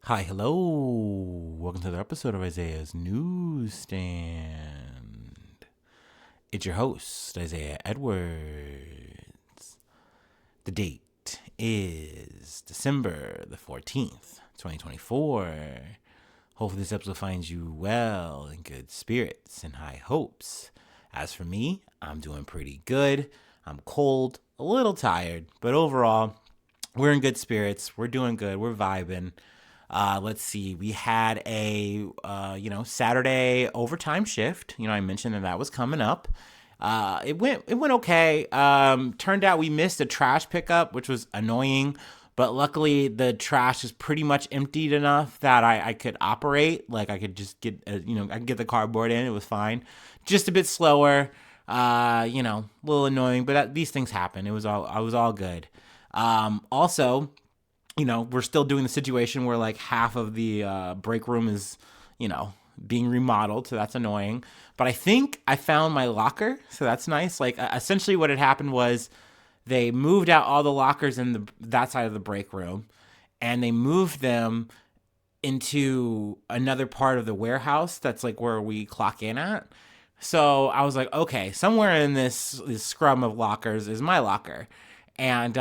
Hi, hello. Welcome to another episode of Isaiah's Newsstand. It's your host, Isaiah Edwards. The date is December the 14th, 2024. Hopefully this episode finds you well, in good spirits, and high hopes. As for me, I'm doing pretty good. I'm cold, a little tired, but overall, we're in good spirits. We're doing good. We're vibing. Let's see. We had a Saturday overtime shift. I mentioned that was coming up. It went okay. Turned out we missed a trash pickup, which was annoying. But luckily, the trash is pretty much emptied enough that I could operate. Like I could just get I could get the cardboard in. It was fine. Just a bit slower. A little annoying, but these things happen. I was all good. Also, we're still doing the situation where like half of the break room is, being remodeled. So that's annoying. But I think I found my locker. So that's nice. Like essentially what had happened was they moved out all the lockers in that side of the break room and they moved them into another part of the warehouse. That's like where we clock in at. So I was like, okay, somewhere in this scrum of lockers is my locker. And,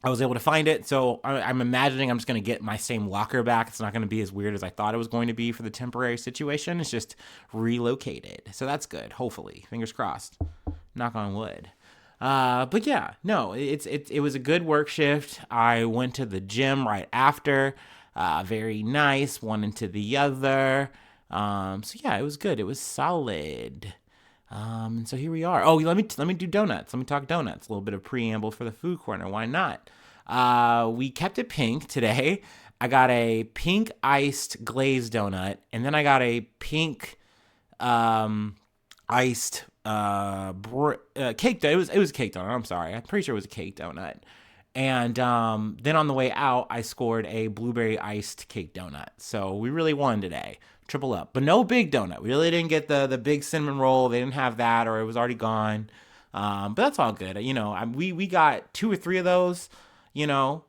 I was able to find it, so I'm imagining I'm just going to get my same locker back. It's not going to be as weird as I thought it was going to be for the temporary situation. It's just relocated, so that's good. Hopefully, fingers crossed. Knock on wood. But yeah, no, it was a good work shift. I went to the gym right after. Very nice, one into the other. So yeah, it was good. It was solid. And so here we are. Oh, let me do donuts. Let me talk donuts. A little bit of preamble for the food corner. Why not? We kept it pink today. I got a pink iced glazed donut, and then I got a pink iced cake donut. It was a cake donut. I'm sorry. I'm pretty sure it was a cake donut. And then on the way out, I scored a blueberry iced cake donut. So we really won today. Triple up. But no big donut. We really didn't get the big cinnamon roll. They didn't have that, or it was already gone. But that's all good. We got 2 or 3 of those,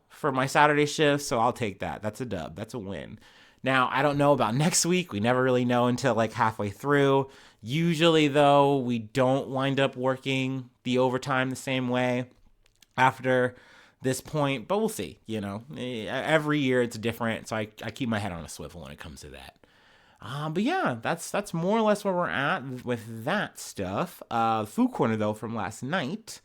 for my Saturday shift. So I'll take that. That's a dub. That's a win. Now, I don't know about next week. We never really know until like halfway through. Usually, though, we don't wind up working the overtime the same way after this point, but we'll see. Every year it's different, so I keep my head on a swivel when it comes to that. But yeah, that's more or less where we're at with that stuff. Food corner though from last night,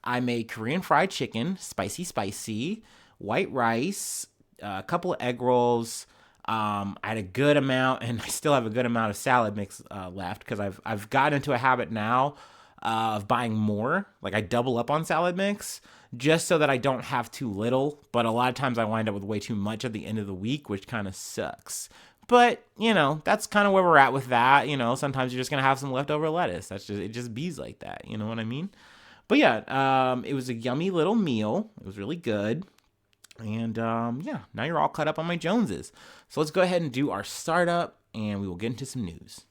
I made Korean fried chicken, spicy, white rice, a couple of egg rolls. I had a good amount, and I still have a good amount of salad mix left because I've gotten into a habit now of buying more. Like I double up on salad mix just so that I don't have too little. But a lot of times I wind up with way too much at the end of the week, which kind of sucks. But, that's kind of where we're at with that. Sometimes you're just going to have some leftover lettuce. It just bees like that. You know what I mean? But yeah, it was a yummy little meal. It was really good. And yeah, now you're all caught up on my Joneses. So let's go ahead and do our startup and we will get into some news.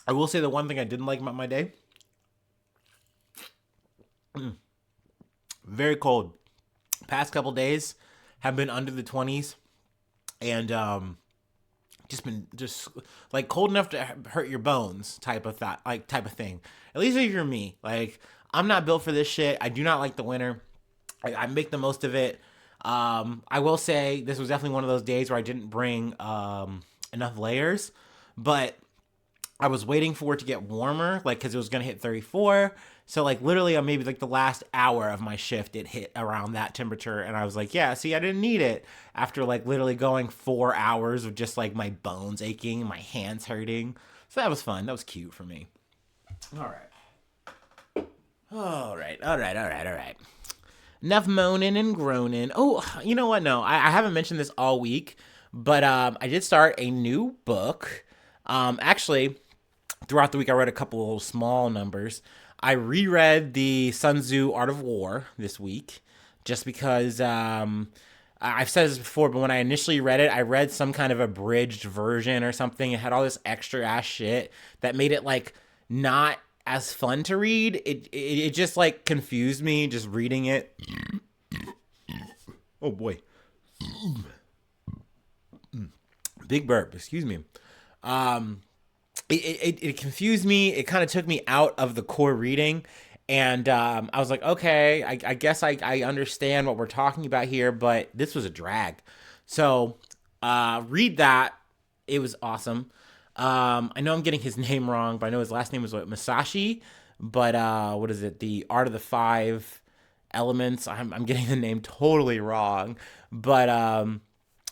I will say the one thing I didn't like about my day. Very cold. Past couple days have been under the 20s and just like cold enough to hurt your bones type of thing. At least if you're me. Like I'm not built for this shit. I do not like the winter. I make the most of it. I will say this was definitely one of those days where I didn't bring enough layers, but I was waiting for it to get warmer, like, because it was going to hit 34. So, like, literally, maybe, like, the last hour of my shift, it hit around that temperature. And I was like, yeah, see, I didn't need it. After, like, literally going 4 hours of just, like, my bones aching, my hands hurting. So that was fun. That was cute for me. All right. All right. Enough moaning and groaning. Oh, you know what? No, I haven't mentioned this all week, but I did start a new book. Actually, throughout the week, I read a couple of little small numbers. I reread the Sun Tzu Art of War this week just because I've said this before, but when I initially read it, I read some kind of abridged version or something. It had all this extra ass shit that made it like not as fun to read. It just like confused me just reading it. Oh boy. Big burp, excuse me. It confused me. It kind of took me out of the core reading. And I was like, okay, I guess I understand what we're talking about here, but this was a drag. So read that. It was awesome. I know I'm getting his name wrong, but I know his last name was Masashi. But what is it? The Art of the Five Elements. I'm getting the name totally wrong. But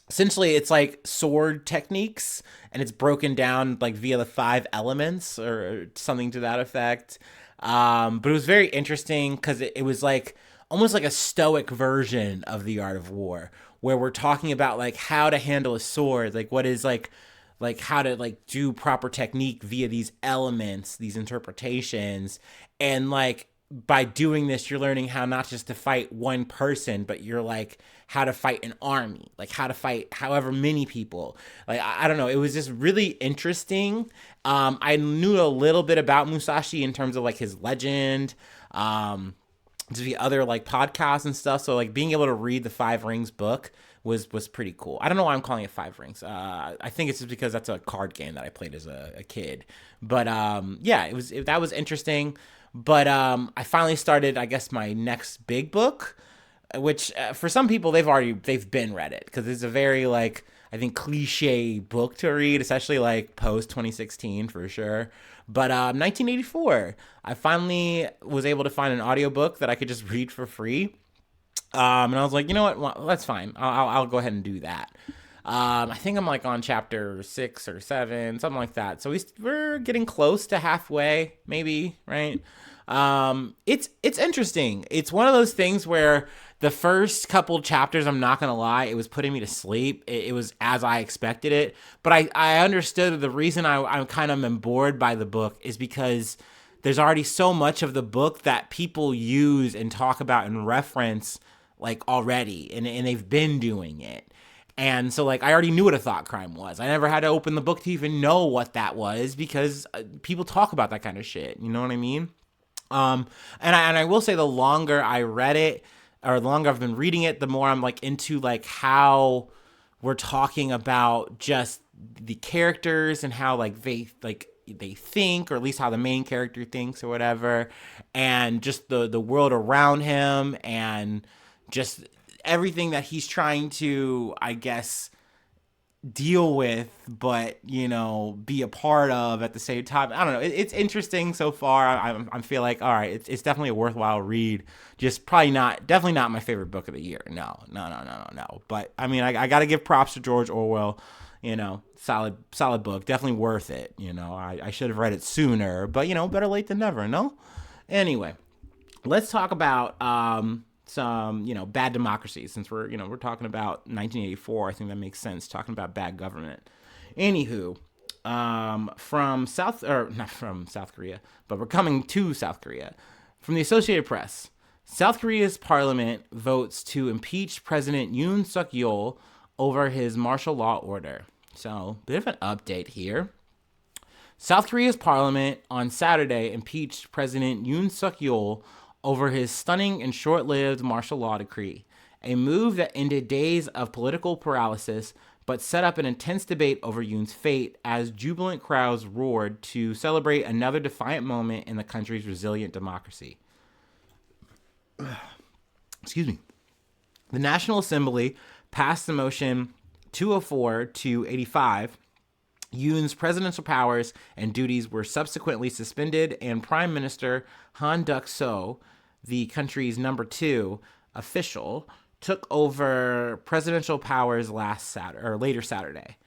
essentially it's like sword techniques, and it's broken down like via the five elements or something to that effect. But it was very interesting because it was like almost like a stoic version of the Art of War, where we're talking about like how to handle a sword, like what is like how to like do proper technique via these elements, these interpretations. And like by doing this, you're learning how not just to fight one person, but you're like how to fight an army, like how to fight however many people. Like I don't know, it was just really interesting. I knew a little bit about Musashi in terms of like his legend, to the other like podcasts and stuff. So like being able to read the Five Rings book was pretty cool. I don't know why I'm calling it Five Rings. I think it's just because that's a card game that I played as a kid. But yeah, that was interesting. But I finally started, I guess, my next big book, which for some people they've been read it because it's a very like I think cliche book to read, especially like post 2016 for sure. But 1984, I finally was able to find an audiobook that I could just read for free. And I was like, you know what? Well, that's fine. I'll go ahead and do that. I think I'm like on chapter 6 or 7, something like that. So we're getting close to halfway, maybe, right? It's interesting. It's one of those things where the first couple chapters, I'm not gonna lie, it was putting me to sleep. It was as I expected it, but I understood the reason I'm kind of am bored by the book is because there's already so much of the book that people use and talk about and reference like already, and they've been doing it. And so, like, I already knew what a thought crime was. I never had to open the book to even know what that was because people talk about that kind of shit. You know what I mean? And I will say the longer I read it, or the longer I've been reading it, the more I'm like into like how we're talking about just the characters and how like they think, or at least how the main character thinks or whatever, and just the world around him and just everything that he's trying to, I guess, deal with, but you know, be a part of at the same time. I don't know. It's interesting so far. I feel like all right. It's definitely a worthwhile read. Just definitely not my favorite book of the year. No. But I mean, I got to give props to George Orwell. You know, solid book. Definitely worth it. You know, I should have read it sooner, but you know, better late than never. No. Anyway, let's talk about some, you know, bad democracies, since we're talking about 1984. I think that makes sense, talking about bad government. Anywho, not from South Korea, but we're coming to South Korea. From the Associated Press, South Korea's parliament votes to impeach President Yoon Suk Yeol over his martial law order. So, bit of an update here. South Korea's parliament on Saturday impeached President Yoon Suk Yeol over his stunning and short-lived martial law decree, a move that ended days of political paralysis but set up an intense debate over Yoon's fate as jubilant crowds roared to celebrate another defiant moment in the country's resilient democracy. Excuse me. The National Assembly passed the motion 204 to 85. Yoon's presidential powers and duties were subsequently suspended, and Prime Minister Han Duck-seo, the country's number 2 official, took over presidential powers later Saturday.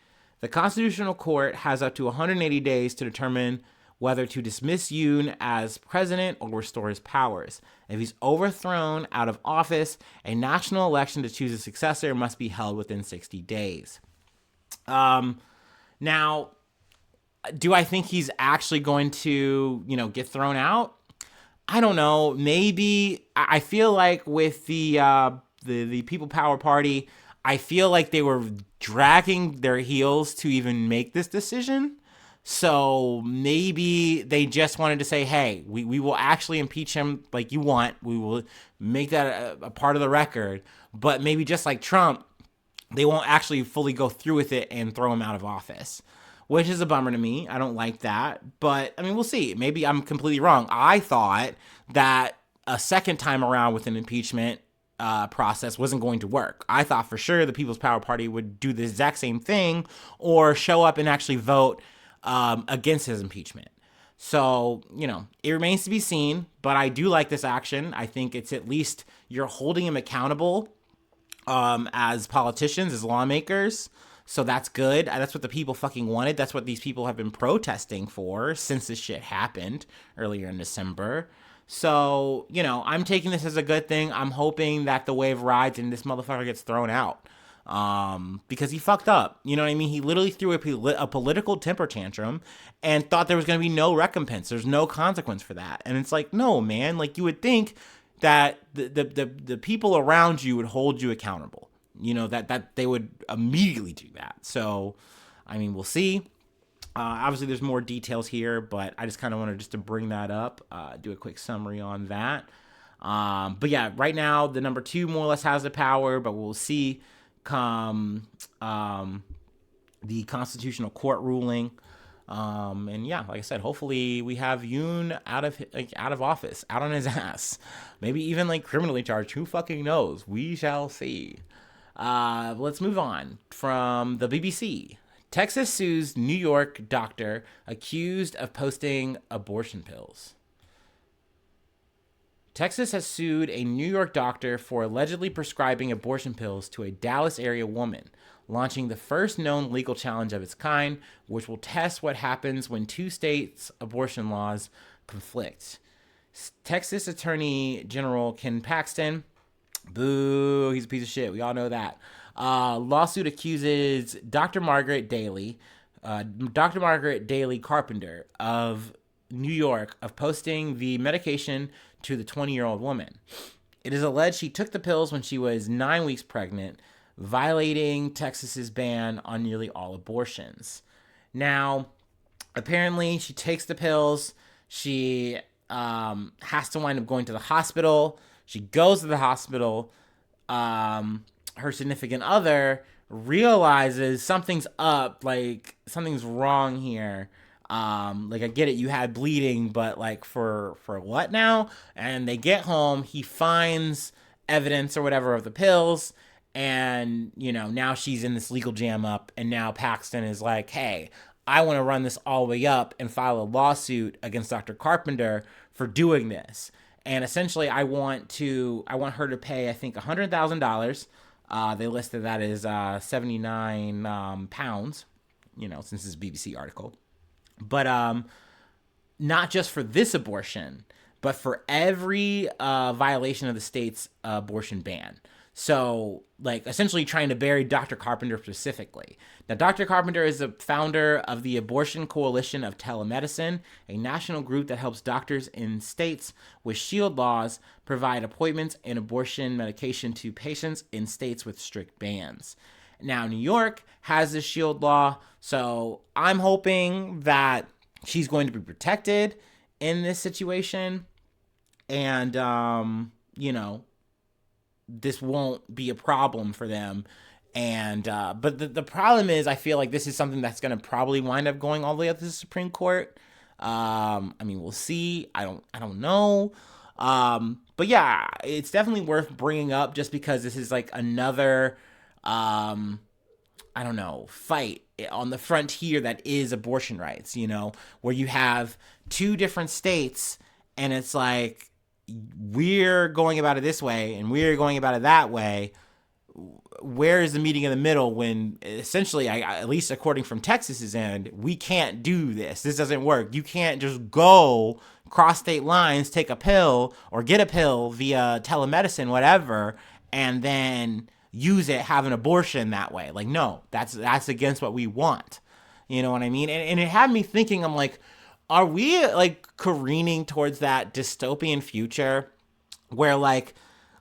The Constitutional Court has up to 180 days to determine whether to dismiss Yoon as president or restore his powers. If he's overthrown out of office, a national election to choose a successor must be held within 60 days. Now, Do I think he's actually going to, get thrown out? I don't know. Maybe I feel like with the People Power Party, I feel like they were dragging their heels to even make this decision. So maybe they just wanted to say, hey, we will actually impeach him like you want. We will make that a part of the record. But maybe just like Trump, they won't actually fully go through with it and throw him out of office, which is a bummer to me. I don't like that. But, I mean, we'll see. Maybe I'm completely wrong. I thought that a second time around with an impeachment process wasn't going to work. I thought for sure the People's Power Party would do the exact same thing or show up and actually vote against his impeachment. So, it remains to be seen, but I do like this action. I think it's at least you're holding him accountable as politicians, as lawmakers. So that's good. That's what the people fucking wanted. That's what these people have been protesting for since this shit happened earlier in December. So, I'm taking this as a good thing. I'm hoping that the wave rides and this motherfucker gets thrown out. Because he fucked up. You know what I mean? He literally threw a political temper tantrum and thought there was going to be no recompense. There's no consequence for that. And it's like, no, man. Like, you would think that the people around you would hold you accountable. That they would immediately do that. So, I mean, we'll see. Obviously, there's more details here, but I just kind of wanted just to bring that up, do a quick summary on that. But yeah, right now, the number 2 more or less has the power, but we'll see come the Constitutional Court ruling. And yeah, like I said, hopefully we have Yoon out of office, out on his ass, maybe even like criminally charged. Who fucking knows? We shall see. Let's move on from the BBC. Texas sues New York doctor accused of posting abortion pills. Texas has sued a New York doctor for allegedly prescribing abortion pills to a Dallas area woman, launching the first known legal challenge of its kind, which will test what happens when 2 states' abortion laws conflict. Texas Attorney General Ken Paxton, boo, he's a piece of shit. We all know that. Lawsuit accuses Dr. Margaret Daly Carpenter of New York of posting the medication to the 20-year-old woman. It is alleged she took the pills when she was 9 weeks pregnant, violating Texas's ban on nearly all abortions. Now, apparently she takes the pills. She has to wind up going to the hospital. She goes to the hospital. Her significant other realizes something's up, like something's wrong here. Like, I get it, you had bleeding, but like for what now? And they get home, he finds evidence or whatever of the pills, and now she's in this legal jam up, and now Paxton is like, hey, I want to run this all the way up and file a lawsuit against Dr. Carpenter for doing this. And essentially I want her to pay, I think, $100,000. They listed that as 79 pounds, since this is a BBC article. But not just for this abortion, but for every violation of the state's abortion ban. So, like, essentially trying to bury Dr. Carpenter specifically. Now, Dr. Carpenter is the founder of the Abortion Coalition of Telemedicine, a national group that helps doctors in states with shield laws provide appointments and abortion medication to patients in states with strict bans. Now, New York has this shield law, so I'm hoping that she's going to be protected in this situation. And, this won't be a problem for them. And but the problem is, I feel like this is something that's going to probably wind up going all the way up to the Supreme Court. I mean, we'll see. I don't know. But yeah, it's definitely worth bringing up just because this is like another fight on the frontier that is abortion rights, where you have 2 different states and it's like, we're going about it this way and we're going about it that way. Where is the meeting in the middle when essentially, at least according from Texas's end, we can't do this. This doesn't work. You can't just go cross state lines, take a pill or get a pill via telemedicine, whatever, and then use it, have an abortion that way. Like, no, that's against what we want. You know what I mean? And it had me thinking, I'm like, are we like careening towards that dystopian future where like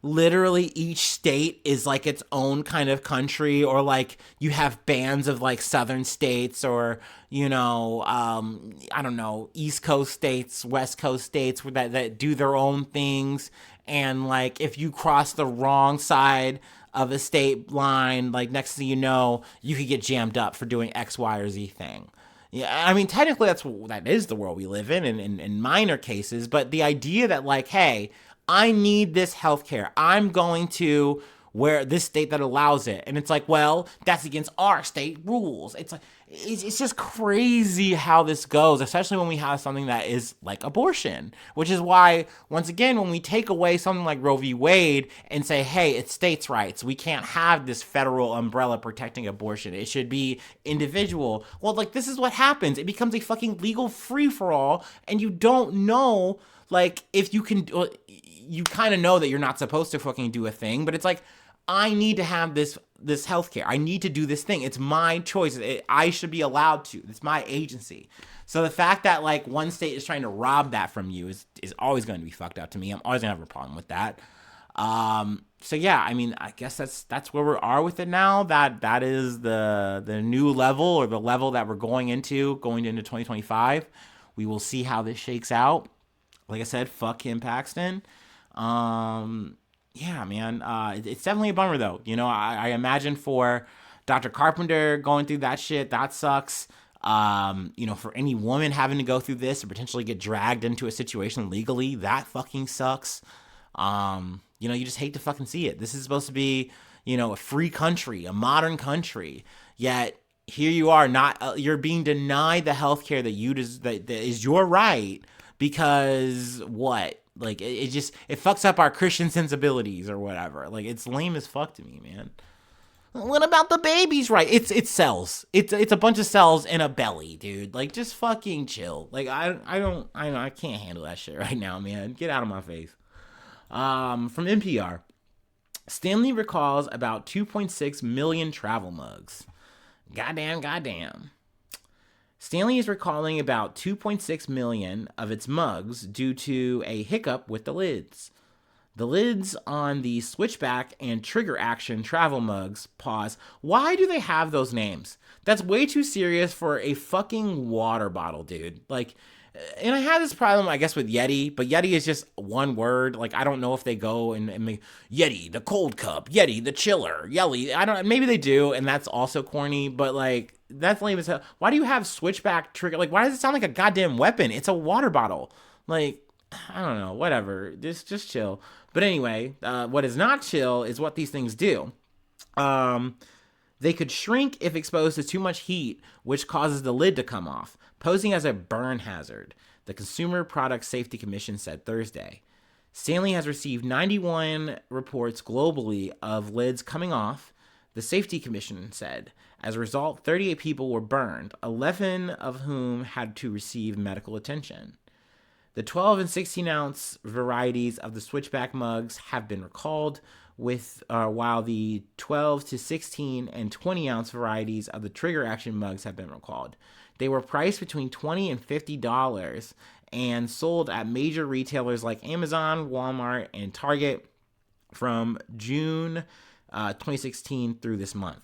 literally each state is like its own kind of country, or like you have bands of like southern states, or I don't know, east coast states, west coast states that do their own things, and like if you cross the wrong side of a state line, like next thing you know, you could get jammed up for doing X, Y, or Z thing. Yeah, I mean, technically, that is the world we live in minor cases. But the idea that like, hey, I need this healthcare, I'm going to where this state that allows it, and it's like, well, that's against our state rules. It's like it's just crazy how this goes, especially when we have something that is like abortion, which is why, once again, when we take away something like Roe v. Wade and say, hey, it's states' rights, we can't have this federal umbrella protecting abortion, it should be individual. Well, like, this is what happens. It becomes a fucking legal free-for-all, and you don't know, like, if you can, you kind of know that you're not supposed to fucking do a thing, but it's like, I need to have this healthcare. I need to do this thing. It's my choice. I should be allowed to. It's my agency. So the fact that like one state is trying to rob that from you is always going to be fucked up to me. I'm always gonna have a problem with that. So yeah, I mean, I guess that's where we are with it now. That is the new level, or the level that we're going into 2025. We will see how this shakes out. Like I said, fuck Kim Paxton. Yeah, man, it's definitely a bummer though. I imagine for Dr. Carpenter going through that shit, that sucks. For any woman having to go through this or potentially get dragged into a situation legally, that fucking sucks. You just hate to fucking see it. This is supposed to be, a free country, a modern country, yet here you are, not you're being denied the healthcare that is your right, because what? Like, it fucks up our Christian sensibilities or whatever. Like, it's lame as fuck to me, man. What about the babies, right? It's cells. It's a bunch of cells in a belly, dude. Like, just fucking chill. Like, I can't handle that shit right now, man. Get out of my face. From NPR, Stanley recalls about 2.6 million travel mugs. Goddamn. Stanley is recalling about 2.6 million of its mugs due to a hiccup with the lids. The lids on the switchback and trigger action travel mugs, pause. Why do they have those names? That's way too serious for a fucking water bottle, dude. Like, and I had this problem, I guess, with Yeti, but Yeti is just one word. Like, I don't know if they go and make Yeti, the cold cup, Yeti, the chiller, Yeti. Maybe they do, and that's also corny, but like, that's lame as hell. Why do you have switchback trigger? Like, why does it sound like a goddamn weapon? It's a water bottle. Like, I don't know, whatever. Just chill. But anyway, what is not chill is what these things do. They could shrink if exposed to too much heat, which causes the lid to come off, posing as a burn hazard, the Consumer Product Safety Commission said Thursday. Stanley has received 91 reports globally of lids coming off, the Safety Commission said. As a result, 38 people were burned, 11 of whom had to receive medical attention. The 12 and 16-ounce varieties of the switchback mugs have been recalled, while the 12 to 16 and 20-ounce varieties of the trigger action mugs have been recalled. They were priced between $20 and $50 and sold at major retailers like Amazon, Walmart, and Target from June 2016 through this month.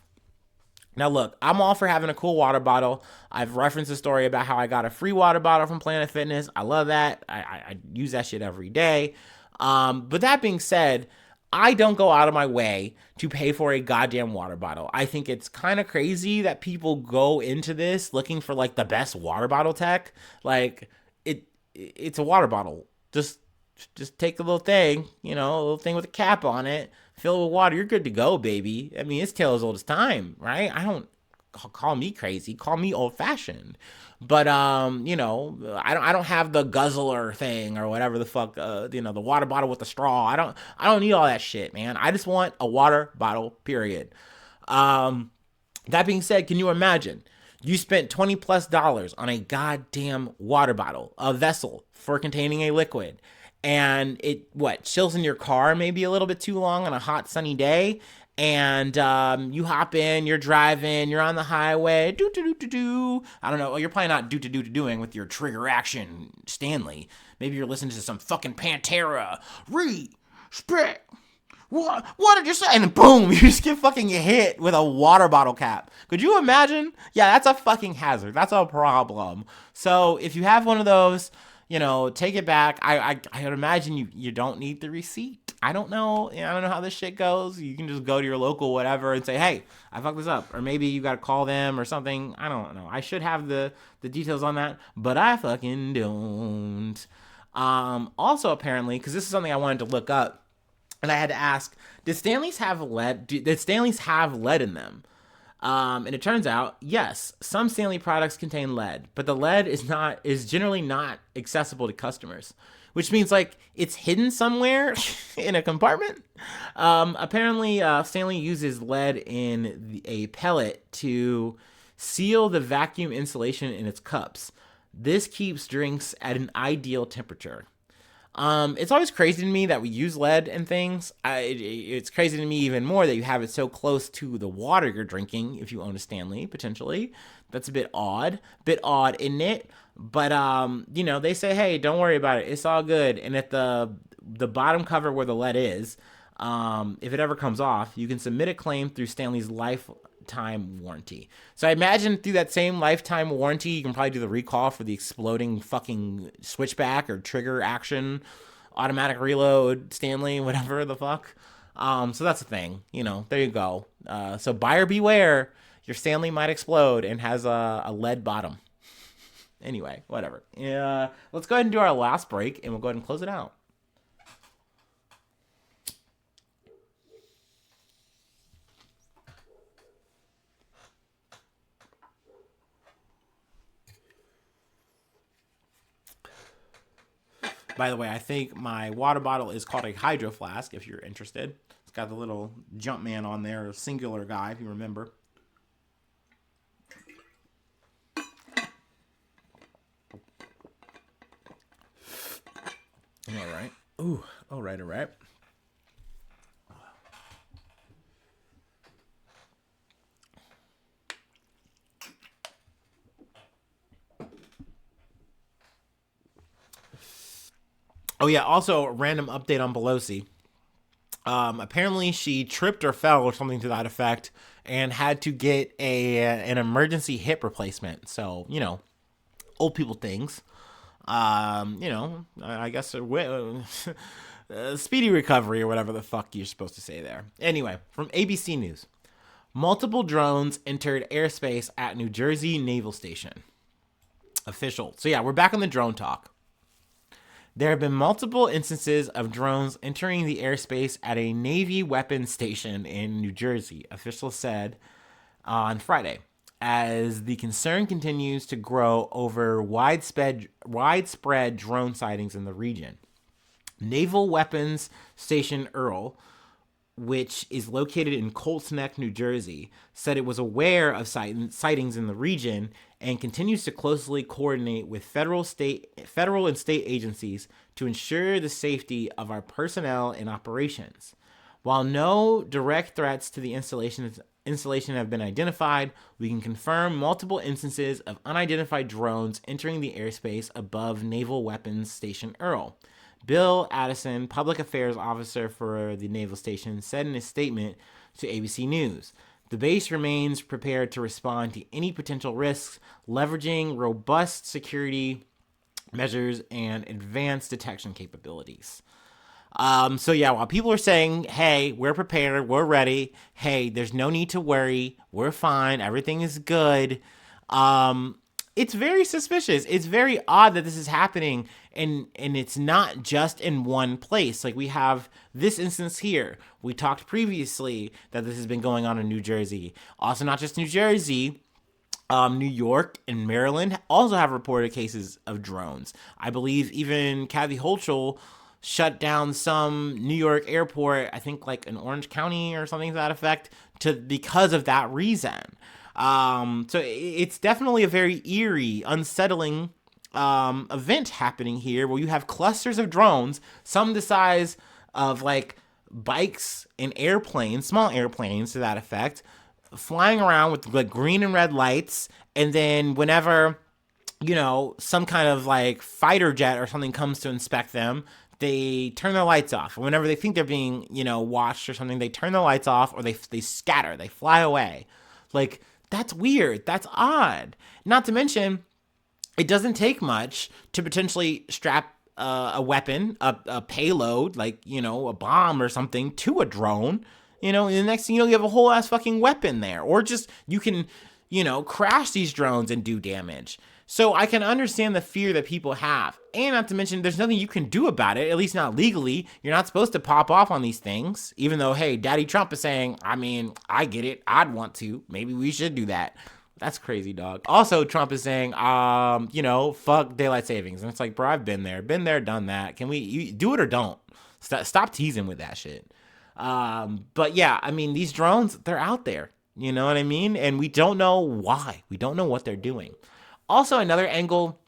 Now, look, I'm all for having a cool water bottle. I've referenced a story about how I got a free water bottle from Planet Fitness. I love that. I use that shit every day. But that being said, I don't go out of my way to pay for a goddamn water bottle. I think it's kind of crazy that people go into this looking for like the best water bottle tech. Like, it's a water bottle. Just take a little thing, a little thing with a cap on it, fill it with water, you're good to go, baby. I mean, it's tale as old as time, right? I don't call me crazy, call me old fashioned. But I don't have the guzzler thing or whatever the fuck, the water bottle with the straw. I don't need all that shit, man. I just want a water bottle, period. That being said, can you imagine? You spent $20+ on a goddamn water bottle, a vessel for containing a liquid, and it chills in your car maybe a little bit too long on a hot sunny day, and you hop in, you're driving, you're on the highway, do do do do do. I don't know. Well, you're probably not do do doing with your trigger action Stanley. Maybe you're listening to some fucking Pantera. Respect. What did you say? And boom, you just get fucking hit with a water bottle cap. Could you imagine? Yeah, that's a fucking hazard. That's a problem. So if you have one of those, take it back. I would imagine you don't need the receipt. I don't know. I don't know how this shit goes. You can just go to your local whatever and say, hey, I fucked this up. Or maybe you got to call them or something. I don't know. I should have the details on that, but I fucking don't. Also, apparently, because this is something I wanted to look up, and I had to ask, did Stanleys have lead? Did Stanleys have lead in them? And it turns out, yes, some Stanley products contain lead, but the lead is generally not accessible to customers, which means it's hidden somewhere in a compartment. Apparently, Stanley uses lead in a pellet to seal the vacuum insulation in its cups. This keeps drinks at an ideal temperature. It's always crazy to me that we use lead in things. It's crazy to me even more that you have it so close to the water you're drinking if you own a Stanley, potentially. That's a bit odd. Isn't it? But, they say, hey, don't worry about it. It's all good. And at the bottom cover where the lead is, if it ever comes off, you can submit a claim through Stanley's lifetime warranty. So I imagine through that same lifetime warranty, you can probably do the recall for the exploding fucking switchback or trigger action, automatic reload, Stanley, whatever the fuck. So that's the thing, there you go. So buyer beware, your Stanley might explode and has a lead bottom. Anyway, whatever. Yeah, let's go ahead and do our last break and we'll go ahead and close it out. By the way, I think my water bottle is called a hydro flask, if you're interested. It's got the little jump man on there, singular guy, if you remember. All right. Ooh, all right. Oh, yeah, also a random update on Pelosi. Apparently she tripped or fell or something to that effect and had to get an emergency hip replacement. So, old people things. I guess speedy recovery or whatever the fuck you're supposed to say there. Anyway, from ABC News. Multiple drones entered airspace at New Jersey Naval Station. Official. So, yeah, we're back on the drone talk. There have been multiple instances of drones entering the airspace at a Navy weapons station in New Jersey, officials said on Friday, as the concern continues to grow over widespread drone sightings in the region. Naval Weapons Station Earl, which is located in Colts Neck, New Jersey, said it was aware of sightings in the region and continues to closely coordinate with federal and state agencies to ensure the safety of our personnel and operations. While no direct threats to the installation have been identified, we can confirm multiple instances of unidentified drones entering the airspace above Naval Weapons Station Earl. Bill Addison, public affairs officer for the naval station, said in a statement to ABC News, the base remains prepared to respond to any potential risks, leveraging robust security measures and advanced detection capabilities. So yeah, while people are saying, hey, we're prepared, we're ready, hey, there's no need to worry, we're fine, everything is good, it's very suspicious. It's very odd that this is happening, and it's not just in one place. Like, we have this instance here. We talked previously that this has been going on in New Jersey. Also, not just New Jersey, New York and Maryland also have reported cases of drones. I believe even Kathy Hochul shut down some New York airport, I think like in Orange County or something to that effect, because of that reason. So it's definitely a very eerie, unsettling event happening here where you have clusters of drones, some the size of like bikes and airplanes, small airplanes to that effect, flying around with like green and red lights. And then whenever, some kind of like fighter jet or something comes to inspect them, they turn their lights off. Or whenever they think they're being, watched or something, they turn their lights off, or they scatter, they fly away. Like, that's weird. That's odd. Not to mention, it doesn't take much to potentially strap a weapon, a payload, like, a bomb or something to a drone. And the next thing you have a whole ass fucking weapon there. Or just you can, crash these drones and do damage. So I can understand the fear that people have. And not to mention, there's nothing you can do about it, at least not legally. You're not supposed to pop off on these things, even though, hey, Daddy Trump is saying, I get it. I'd want to. Maybe we should do that. That's crazy, dog. Also, Trump is saying, fuck daylight savings. And it's like, bro, I've been there, done that. Can you do it or don't? Stop teasing with that shit. But yeah, these drones, they're out there. You know what I mean? And we don't know why. We don't know what they're doing. Also, another angle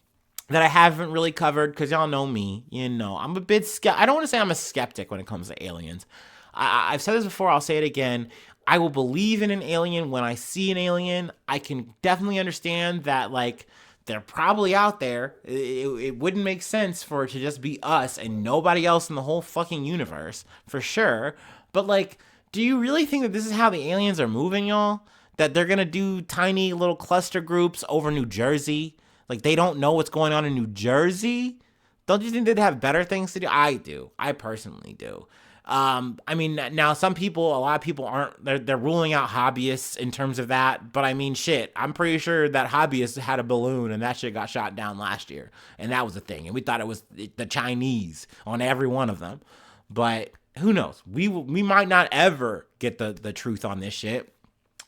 that I haven't really covered, because y'all know me, I'm a bit I don't want to say I'm a skeptic when it comes to aliens. I've said this before, I'll say it again. I will believe in an alien when I see an alien. I can definitely understand that, like, they're probably out there. It wouldn't make sense for it to just be us and nobody else in the whole fucking universe, for sure. But, like, do you really think that this is how the aliens are moving, y'all? That they're going to do tiny little cluster groups over New Jersey? Like, they don't know what's going on in New Jersey? Don't you think they'd have better things to do? I do. I personally do. Now a lot of people aren't, they're ruling out hobbyists in terms of that. But shit, I'm pretty sure that hobbyists had a balloon and that shit got shot down last year. And that was the thing. And we thought it was the Chinese on every one of them. But who knows? We might not ever get the truth on this shit.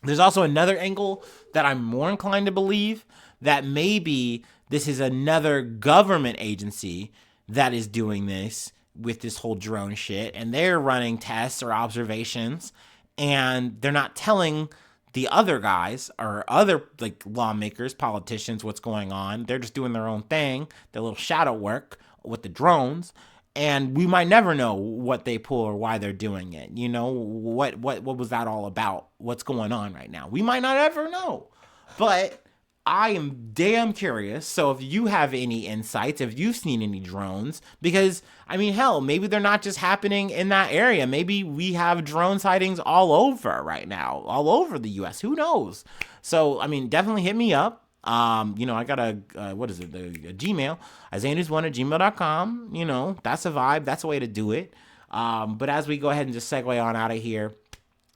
There's also another angle that I'm more inclined to believe, that maybe this is another government agency that is doing this with this whole drone shit, and they're running tests or observations, and they're not telling the other guys or other like lawmakers, politicians, what's going on. They're just doing their own thing, their little shadow work with the drones. And we might never know what they pull or why they're doing it. What was that all about? What's going on right now? We might not ever know. But I am damn curious. So if you have any insights, if you've seen any drones, because, hell, maybe they're not just happening in that area. Maybe we have drone sightings all over right now, all over the U.S. Who knows? So, definitely hit me up. I got a Gmail, isaiahnews1@gmail.com. That's a vibe. That's a way to do it. But as we go ahead and just segue on out of here,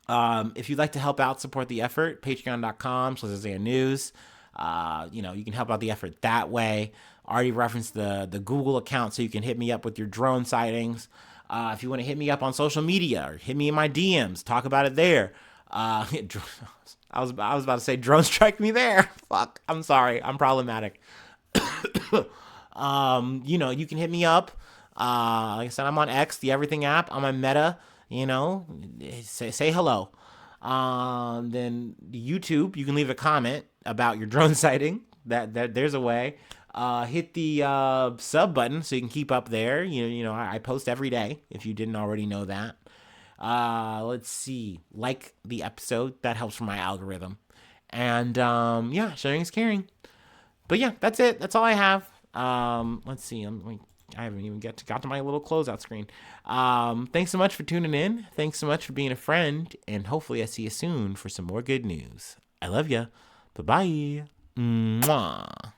if you'd like to help out, support the effort, patreon.com/IsaiahNews. You can help out the effort that way. I already referenced the Google account, so you can hit me up with your drone sightings. If you want to hit me up on social media or hit me in my DMs, talk about it there. I was about to say drone strike me there. Fuck. I'm sorry. I'm problematic. You can hit me up. Like I said, I'm on X, the Everything app. I'm on Meta. Say hello. Then YouTube, you can leave a comment about your drone sighting. That there's a way. Hit the sub button so you can keep up there. I post every day if you didn't already know that. Let's see. Like the episode. That helps for my algorithm. And sharing is caring. But yeah, that's it. That's all I have. Let's see. I haven't even got to my little closeout screen. Thanks so much for tuning in. Thanks so much for being a friend. And hopefully I see you soon for some more good news. I love ya. Bye-bye. Mwah.